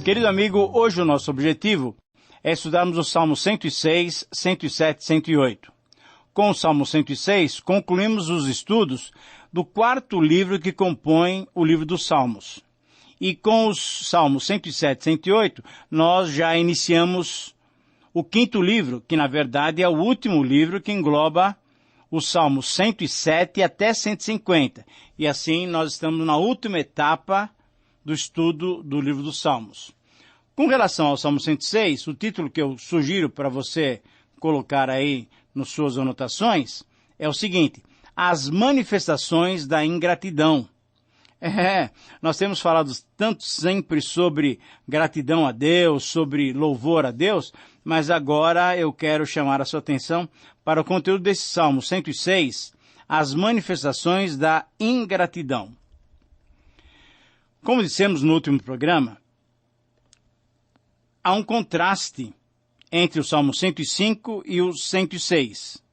Querido amigo, hoje o nosso objetivo é estudarmos os Salmos 106, 107 e 108. Com o Salmo 106, concluímos os estudos do quarto livro que compõe o livro dos Salmos. E com os Salmos 107 e 108, nós já iniciamos o quinto livro, que na verdade é o último livro que engloba os Salmos 107 até 150. E assim nós estamos na última etapa do estudo do livro dos Salmos. Com relação ao Salmo 106, o título que eu sugiro para você colocar aí nas suas anotações é o seguinte: As manifestações da ingratidão. Nós temos falado tanto sempre sobre gratidão a Deus, sobre louvor a Deus, mas agora eu quero chamar a sua atenção para o conteúdo desse Salmo 106, as manifestações da ingratidão. Como dissemos no último programa, há um contraste entre o Salmo 105 e o 106.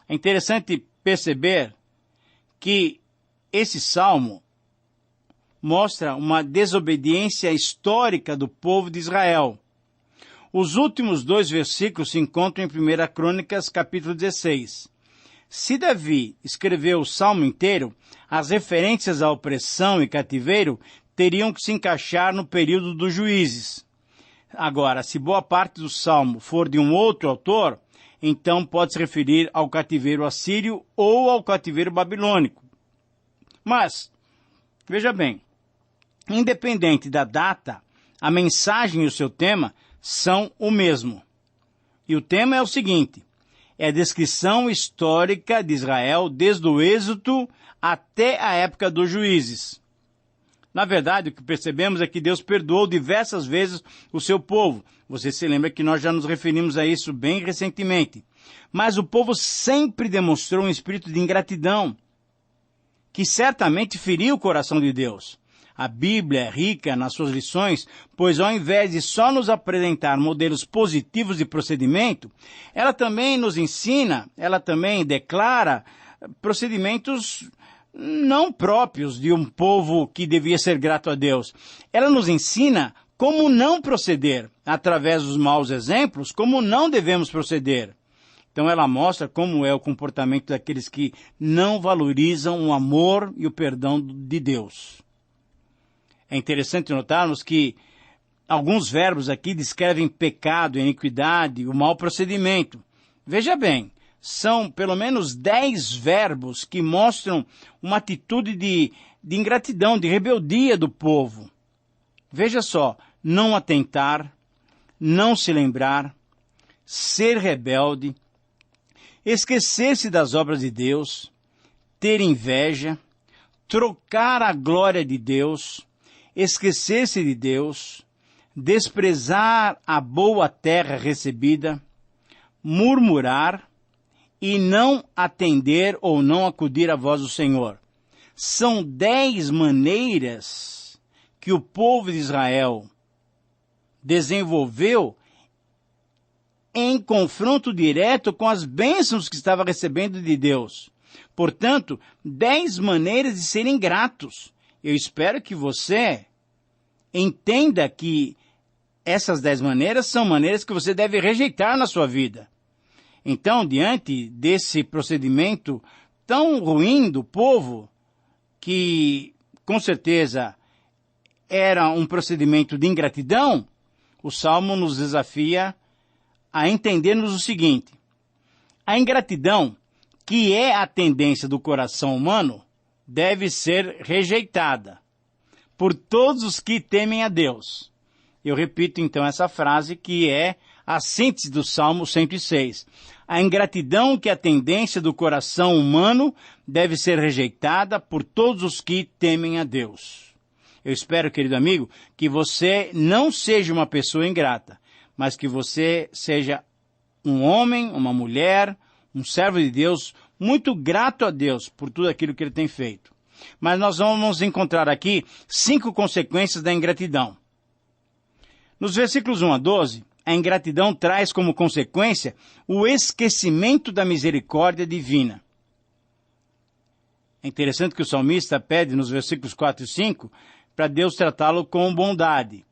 É interessante perceber que esse salmo mostra uma desobediência histórica do povo de Israel. Os últimos dois versículos se encontram em 1 Crônicas, capítulo 16. Se Davi escreveu o salmo inteiro, as referências à opressão e cativeiro teriam que se encaixar no período dos juízes. Agora, se boa parte do salmo for de um outro autor, então pode se referir ao cativeiro assírio ou ao cativeiro babilônico. Mas, veja bem, independente da data, a mensagem e o seu tema são o mesmo. E o tema é o seguinte: é a descrição histórica de Israel desde o Êxodo até a época dos juízes. Na verdade, o que percebemos é que Deus perdoou diversas vezes o seu povo. Você se lembra que nós já nos referimos a isso bem recentemente. Mas o povo sempre demonstrou um espírito de ingratidão, que certamente feriu o coração de Deus. A Bíblia é rica nas suas lições, pois ao invés de só nos apresentar modelos positivos de procedimento, ela também nos ensina, ela também declara procedimentos não próprios de um povo que devia ser grato a Deus. Ela nos ensina como não proceder, através dos maus exemplos, como não devemos proceder. Então ela mostra como é o comportamento daqueles que não valorizam o amor e o perdão de Deus. É interessante notarmos que alguns verbos aqui descrevem pecado, iniquidade, o mau procedimento. Veja bem, são pelo menos 10 verbos que mostram uma atitude de ingratidão, de rebeldia do povo. Veja só: não atentar, não se lembrar, ser rebelde, esquecer-se das obras de Deus, ter inveja, trocar a glória de Deus, esquecer-se de Deus, desprezar a boa terra recebida, murmurar e não atender ou não acudir à voz do Senhor. São 10 maneiras que o povo de Israel desenvolveu em confronto direto com as bênçãos que estava recebendo de Deus. Portanto, 10 maneiras de serem gratos. Eu espero que você entenda que essas 10 maneiras são maneiras que você deve rejeitar na sua vida. Então, diante desse procedimento tão ruim do povo, que com certeza era um procedimento de ingratidão, o Salmo nos desafia a entendermos o seguinte: a ingratidão, que é a tendência do coração humano, deve ser rejeitada por todos os que temem a Deus. Eu repito então essa frase, que é a síntese do Salmo 106. A ingratidão, que é a tendência do coração humano, deve ser rejeitada por todos os que temem a Deus. Eu espero, querido amigo, que você não seja uma pessoa ingrata, mas que você seja um homem, uma mulher, um servo de Deus, muito grato a Deus por tudo aquilo que Ele tem feito. Mas nós vamos encontrar aqui 5 consequências da ingratidão. Nos versículos 1 a 12, a ingratidão traz como consequência o esquecimento da misericórdia divina. É interessante que o salmista pede nos versículos 4 e 5 para Deus tratá-lo com bondade.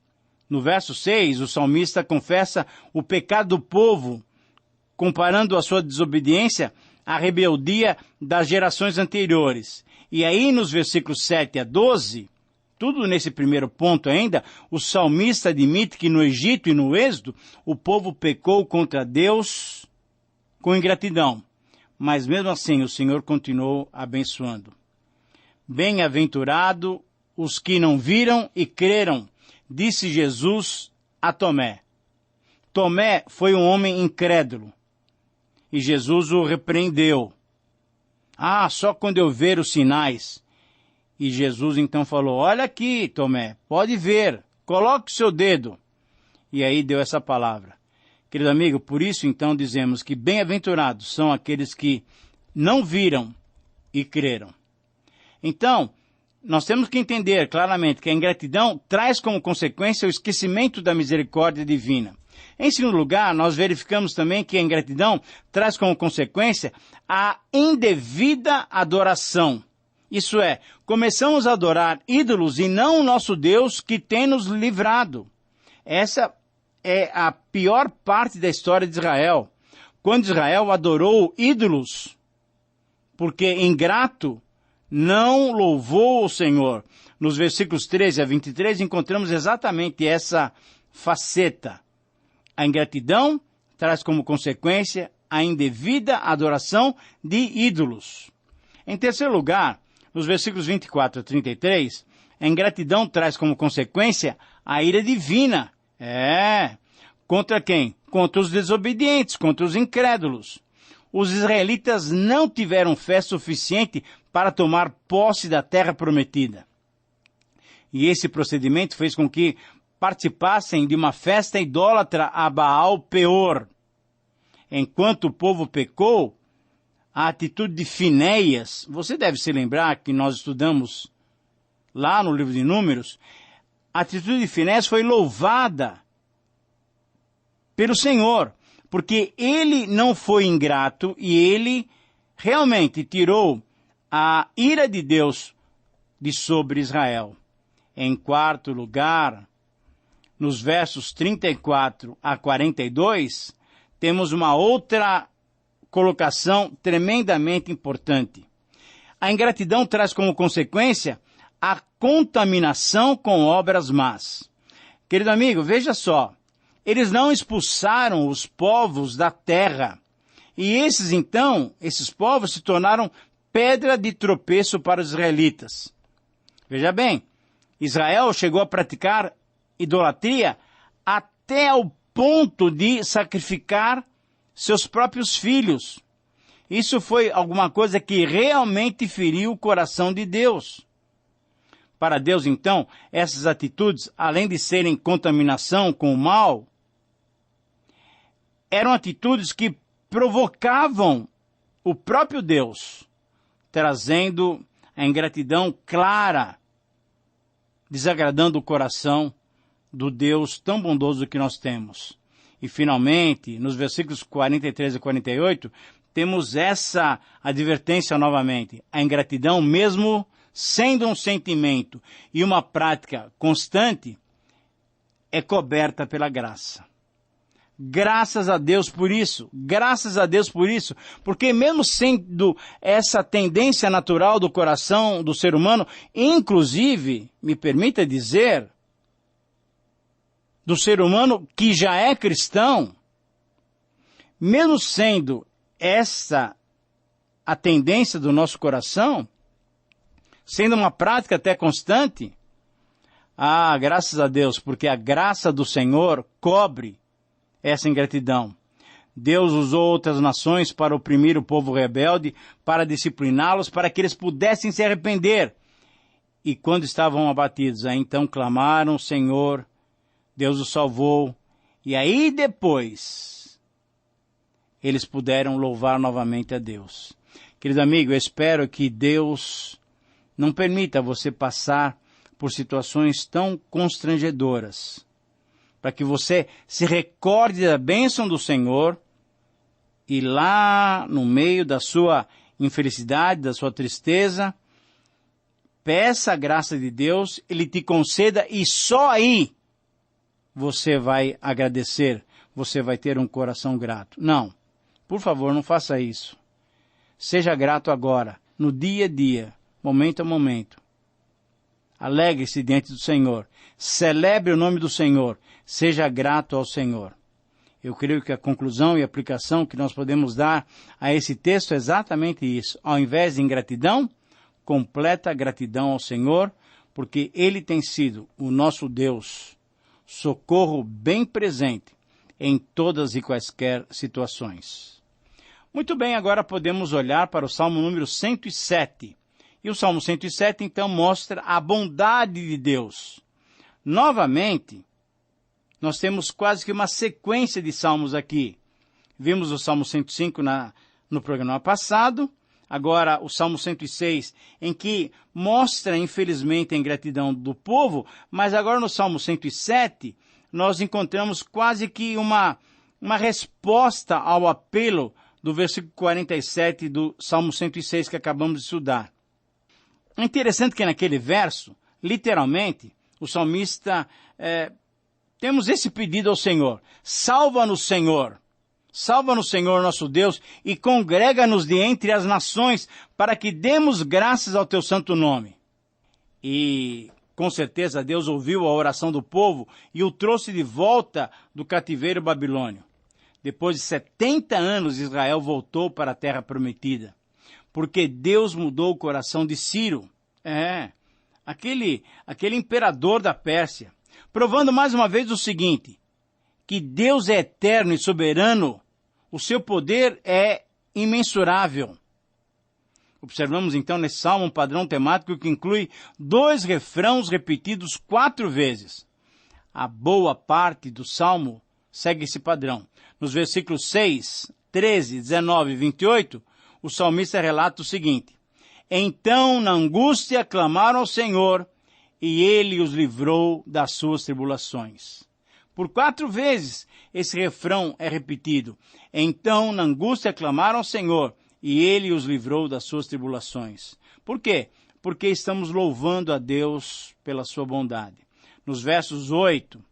No verso 6, o salmista confessa o pecado do povo, comparando a sua desobediência à rebeldia das gerações anteriores. E aí, nos versículos 7 a 12, tudo nesse primeiro ponto ainda, o salmista admite que no Egito e no Êxodo, o povo pecou contra Deus com ingratidão. Mas mesmo assim, o Senhor continuou abençoando. Bem-aventurado os que não viram e creram, disse Jesus a Tomé. Tomé foi um homem incrédulo. E Jesus o repreendeu. Só quando eu ver os sinais. E Jesus então falou, olha aqui, Tomé, pode ver, coloque o seu dedo. E aí deu essa palavra. Querido amigo, por isso então dizemos que bem-aventurados são aqueles que não viram e creram. Então, nós temos que entender claramente que a ingratidão traz como consequência o esquecimento da misericórdia divina. Em segundo lugar, nós verificamos também que a ingratidão traz como consequência a indevida adoração. Isso é, começamos a adorar ídolos e não o nosso Deus que tem nos livrado. Essa é a pior parte da história de Israel. Quando Israel adorou ídolos, porque ingrato, não louvou o Senhor. Nos versículos 13 a 23 encontramos exatamente essa faceta. A ingratidão traz como consequência a indevida adoração de ídolos. Em terceiro lugar, nos versículos 24 a 33, a ingratidão traz como consequência a ira divina. Contra quem? Contra os desobedientes, contra os incrédulos. Os israelitas não tiveram fé suficiente para tomar posse da terra prometida. E esse procedimento fez com que participassem de uma festa idólatra a Baal Peor. Enquanto o povo pecou, a atitude de Finéias, você deve se lembrar que nós estudamos lá no livro de Números, a atitude de Finéias foi louvada pelo Senhor, porque ele não foi ingrato e ele realmente tirou a ira de Deus de sobre Israel. Em quarto lugar, nos versos 34 a 42, temos uma outra colocação tremendamente importante. A ingratidão traz como consequência a contaminação com obras más. Querido amigo, veja só, eles não expulsaram os povos da terra. E esses povos se tornaram pedra de tropeço para os israelitas. Veja bem, Israel chegou a praticar idolatria até ao ponto de sacrificar seus próprios filhos. Isso foi alguma coisa que realmente feriu o coração de Deus. Para Deus, então, essas atitudes, além de serem contaminação com o mal, eram atitudes que provocavam o próprio Deus, trazendo a ingratidão clara, desagradando o coração do Deus tão bondoso que nós temos. E finalmente, nos versículos 43 e 48, temos essa advertência novamente. A ingratidão, mesmo sendo um sentimento e uma prática constante, é coberta pela graça. Graças a Deus por isso, porque mesmo sendo essa tendência natural do coração do ser humano, inclusive, me permita dizer, do ser humano que já é cristão, mesmo sendo essa a tendência do nosso coração, sendo uma prática até constante, graças a Deus, porque a graça do Senhor cobre essa ingratidão. Deus usou outras nações para oprimir o povo rebelde, para discipliná-los, para que eles pudessem se arrepender. E quando estavam abatidos, aí então clamaram, Senhor, Deus os salvou. E aí depois, eles puderam louvar novamente a Deus. Querido amigo, eu espero que Deus não permita você passar por situações tão constrangedoras, para que você se recorde da bênção do Senhor e lá no meio da sua infelicidade, da sua tristeza, peça a graça de Deus, Ele te conceda e só aí você vai agradecer, você vai ter um coração grato. Não, por favor, não faça isso. Seja grato agora, no dia a dia, momento a momento. Alegre-se diante do Senhor. Celebre o nome do Senhor. Seja grato ao Senhor. Eu creio que a conclusão e aplicação que nós podemos dar a esse texto é exatamente isso. Ao invés de ingratidão, completa gratidão ao Senhor, porque Ele tem sido o nosso Deus, socorro bem presente em todas e quaisquer situações. Muito bem, agora podemos olhar para o Salmo número 107. E o Salmo 107, então, mostra a bondade de Deus. Novamente, nós temos quase que uma sequência de salmos aqui. Vimos o Salmo 105 no programa passado, agora o Salmo 106, em que mostra, infelizmente, a ingratidão do povo, mas agora no Salmo 107, nós encontramos quase que uma resposta ao apelo do versículo 47 do Salmo 106 que acabamos de estudar. É interessante que naquele verso, literalmente, o salmista, temos esse pedido ao Senhor: salva-nos, Senhor, nosso Deus, e congrega-nos de entre as nações, para que demos graças ao teu santo nome. E, com certeza, Deus ouviu a oração do povo e o trouxe de volta do cativeiro babilônio. Depois de 70 anos, Israel voltou para a terra prometida, porque Deus mudou o coração de Ciro, aquele imperador da Pérsia, provando mais uma vez o seguinte, que Deus é eterno e soberano, o seu poder é imensurável. Observamos então nesse salmo um padrão temático que inclui 2 refrãos repetidos 4 vezes. A boa parte do salmo segue esse padrão. Nos versículos 6, 13, 19 e 28, o salmista relata o seguinte: então, na angústia, clamaram ao Senhor, e Ele os livrou das suas tribulações. Por 4 vezes esse refrão é repetido. Então, na angústia, clamaram ao Senhor, e Ele os livrou das suas tribulações. Por quê? Porque estamos louvando a Deus pela sua bondade. Nos versos 8,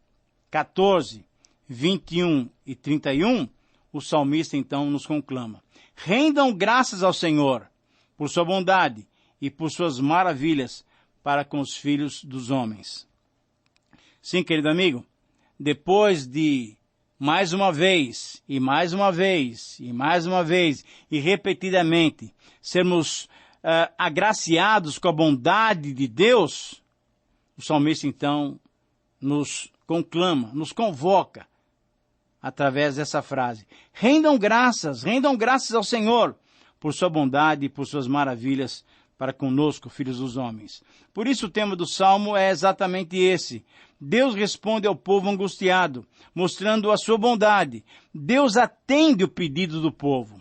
14, 21 e 31, o salmista então nos conclama: rendam graças ao Senhor por sua bondade e por suas maravilhas para com os filhos dos homens. Sim, querido amigo, depois de mais uma vez, e mais uma vez, e mais uma vez, e repetidamente, sermos agraciados com a bondade de Deus, o salmista então nos conclama, nos convoca, através dessa frase: rendam graças ao Senhor, por sua bondade e por suas maravilhas para conosco, filhos dos homens. Por isso o tema do Salmo é exatamente esse. Deus responde ao povo angustiado, mostrando a sua bondade. Deus atende o pedido do povo.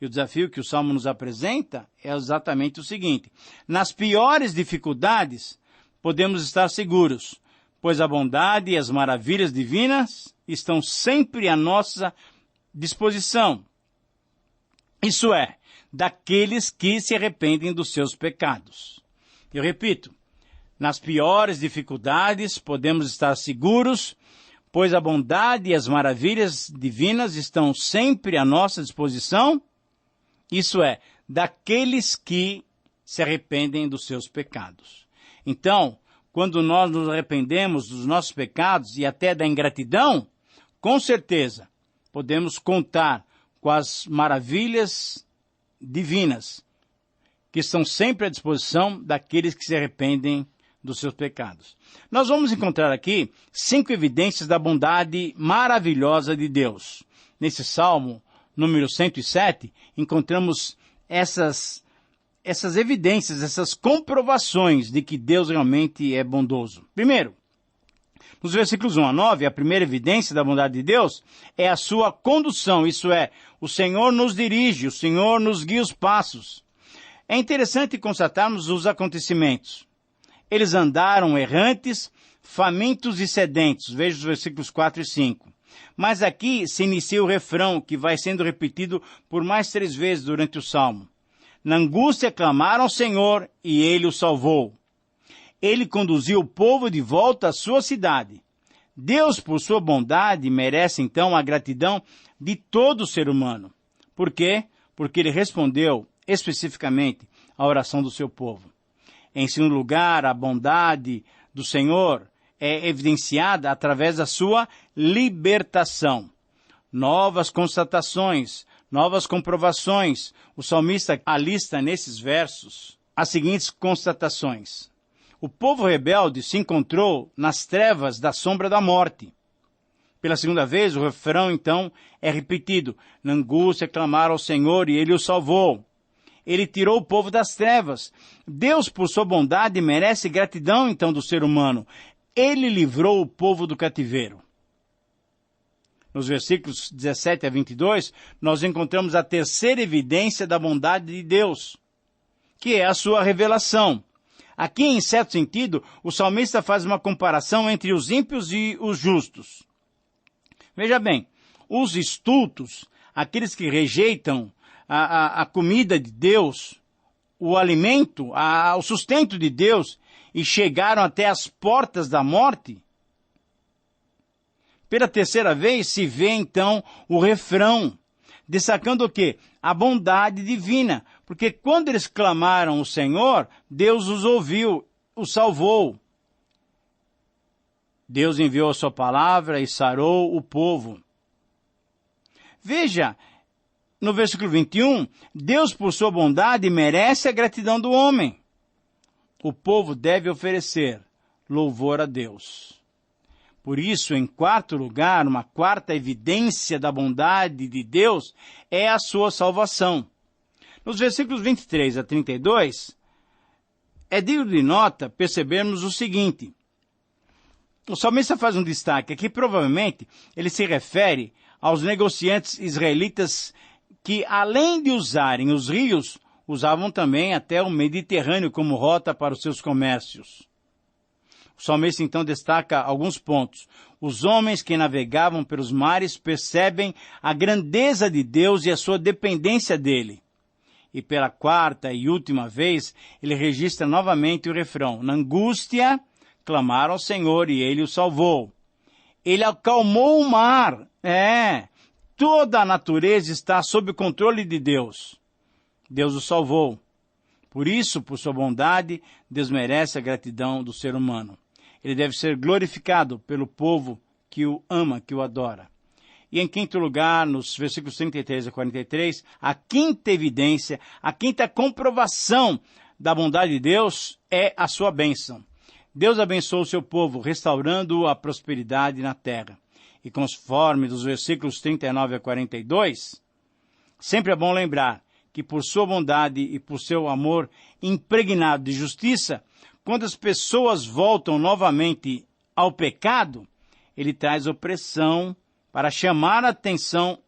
E o desafio que o Salmo nos apresenta é exatamente o seguinte: nas piores dificuldades, podemos estar seguros, pois a bondade e as maravilhas divinas estão sempre à nossa disposição. Isso é, daqueles que se arrependem dos seus pecados. Eu repito, nas piores dificuldades podemos estar seguros, pois a bondade e as maravilhas divinas estão sempre à nossa disposição, isso é, daqueles que se arrependem dos seus pecados. Então, quando nós nos arrependemos dos nossos pecados e até da ingratidão, com certeza podemos contar com as maravilhas divinas, que estão sempre à disposição daqueles que se arrependem dos seus pecados. Nós vamos encontrar aqui 5 evidências da bondade maravilhosa de Deus. Nesse Salmo, número 107, encontramos essas evidências, essas comprovações de que Deus realmente é bondoso. Primeiro, nos versículos 1 a 9, a primeira evidência da bondade de Deus é a sua condução, isso é, o Senhor nos dirige, o Senhor nos guia os passos. É interessante constatarmos os acontecimentos. Eles andaram errantes, famintos e sedentos, veja os versículos 4 e 5. Mas aqui se inicia o refrão, que vai sendo repetido por mais 3 vezes durante o Salmo. Na angústia clamaram ao Senhor, e Ele os salvou. Ele conduziu o povo de volta à sua cidade. Deus, por sua bondade, merece então a gratidão de todo ser humano. Por quê? Porque ele respondeu especificamente à oração do seu povo. Em segundo lugar, a bondade do Senhor é evidenciada através da sua libertação. Novas constatações, novas comprovações. O salmista alista nesses versos as seguintes constatações. O povo rebelde se encontrou nas trevas da sombra da morte. Pela segunda vez, o refrão, então, é repetido. Na angústia clamaram ao Senhor e Ele o salvou. Ele tirou o povo das trevas. Deus, por sua bondade, merece gratidão, então, do ser humano. Ele livrou o povo do cativeiro. Nos versículos 17 a 22, nós encontramos a terceira evidência da bondade de Deus, que é a sua revelação. Aqui, em certo sentido, o salmista faz uma comparação entre os ímpios e os justos. Veja bem, os estultos, aqueles que rejeitam a comida de Deus, o alimento, o sustento de Deus, e chegaram até as portas da morte, pela terceira vez se vê então o refrão, destacando o quê? A bondade divina, porque quando eles clamaram o Senhor, Deus os ouviu, os salvou. Deus enviou a sua palavra e sarou o povo. Veja, no versículo 21, Deus, por sua bondade, merece a gratidão do homem. O povo deve oferecer louvor a Deus. Por isso, em quarto lugar, uma quarta evidência da bondade de Deus é a sua salvação. Nos versículos 23 a 32, é digno de nota percebermos o seguinte. O salmista faz um destaque aqui, provavelmente ele se refere aos negociantes israelitas que, além de usarem os rios, usavam também até o Mediterrâneo como rota para os seus comércios. O salmista então destaca alguns pontos. Os homens que navegavam pelos mares percebem a grandeza de Deus e a sua dependência dele. E pela quarta e última vez, ele registra novamente o refrão. Na angústia, clamaram ao Senhor e Ele o salvou. Ele acalmou o mar. Toda a natureza está sob o controle de Deus. Deus o salvou. Por isso, por sua bondade, Deus merece a gratidão do ser humano. Ele deve ser glorificado pelo povo que o ama, que o adora. E em quinto lugar, nos versículos 33 a 43, a quinta evidência, a quinta comprovação da bondade de Deus é a sua bênção. Deus abençoou o seu povo, restaurando a prosperidade na terra. E conforme dos versículos 39 a 42, sempre é bom lembrar que por sua bondade e por seu amor impregnado de justiça, quando as pessoas voltam novamente ao pecado, ele traz opressão para chamar a atenção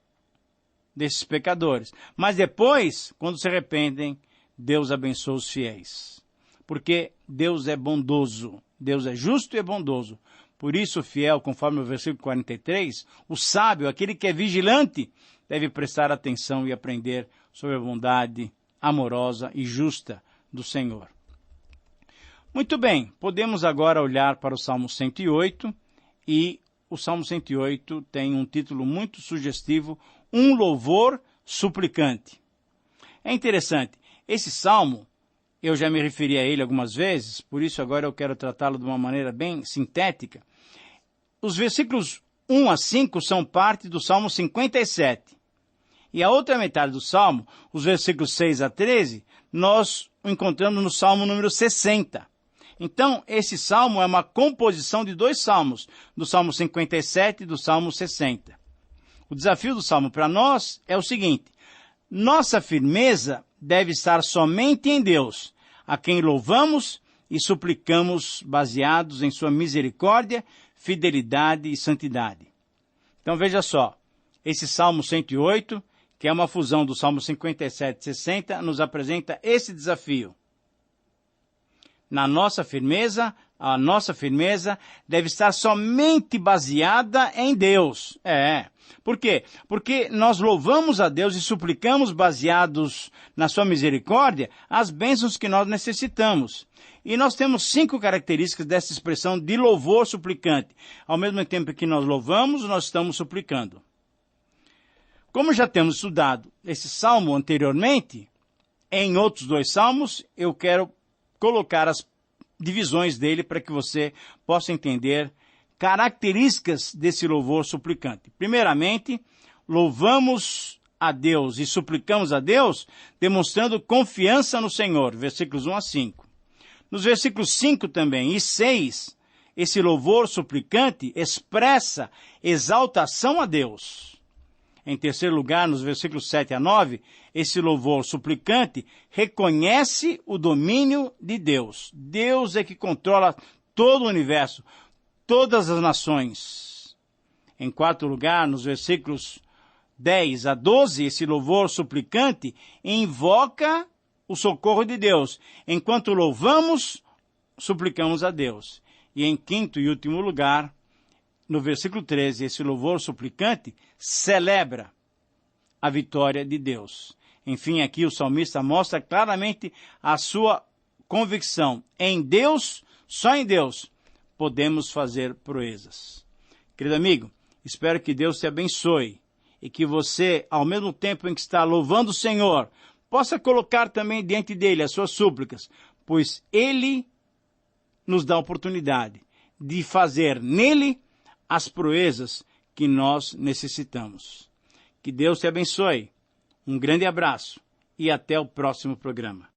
desses pecadores. Mas depois, quando se arrependem, Deus abençoa os fiéis. Porque Deus é bondoso, Deus é justo e é bondoso. Por isso, o fiel, conforme o versículo 43, o sábio, aquele que é vigilante, deve prestar atenção e aprender sobre a bondade amorosa e justa do Senhor. Muito bem, podemos agora olhar para o Salmo 108, e o Salmo 108 tem um título muito sugestivo, um louvor suplicante. É interessante, esse Salmo, eu já me referi a ele algumas vezes, por isso agora eu quero tratá-lo de uma maneira bem sintética. Os versículos 1 a 5 são parte do Salmo 57. E a outra metade do Salmo, os versículos 6 a 13, nós o encontramos no Salmo número 60. Então, esse Salmo é uma composição de dois Salmos, do Salmo 57 e do Salmo 60. O desafio do Salmo para nós é o seguinte: nossa firmeza deve estar somente em Deus, a quem louvamos e suplicamos baseados em sua misericórdia, fidelidade e santidade. Então veja só, esse Salmo 108, que é uma fusão do Salmo 57 e 60, nos apresenta esse desafio. A nossa firmeza deve estar somente baseada em Deus. Por quê? Porque nós louvamos a Deus e suplicamos baseados na sua misericórdia as bênçãos que nós necessitamos. E nós temos 5 características dessa expressão de louvor suplicante. Ao mesmo tempo que nós louvamos, nós estamos suplicando. Como já temos estudado esse salmo anteriormente, em outros 2 salmos, eu quero colocar as divisões dele para que você possa entender características desse louvor suplicante. Primeiramente, louvamos a Deus e suplicamos a Deus, demonstrando confiança no Senhor, versículos 1 a 5. Nos versículos 5 também e 6, esse louvor suplicante expressa exaltação a Deus. Em terceiro lugar, nos versículos 7 a 9, esse louvor suplicante reconhece o domínio de Deus. Deus é que controla todo o universo, todas as nações. Em quarto lugar, nos versículos 10 a 12, esse louvor suplicante invoca o socorro de Deus. Enquanto louvamos, suplicamos a Deus. E em quinto e último lugar, no versículo 13, esse louvor suplicante celebra a vitória de Deus. Enfim, aqui o salmista mostra claramente a sua convicção. Em Deus, só em Deus, podemos fazer proezas. Querido amigo, espero que Deus te abençoe e que você, ao mesmo tempo em que está louvando o Senhor, possa colocar também diante dele as suas súplicas, pois ele nos dá a oportunidade de fazer nele as proezas que nós necessitamos. Que Deus te abençoe. Um grande abraço e até o próximo programa.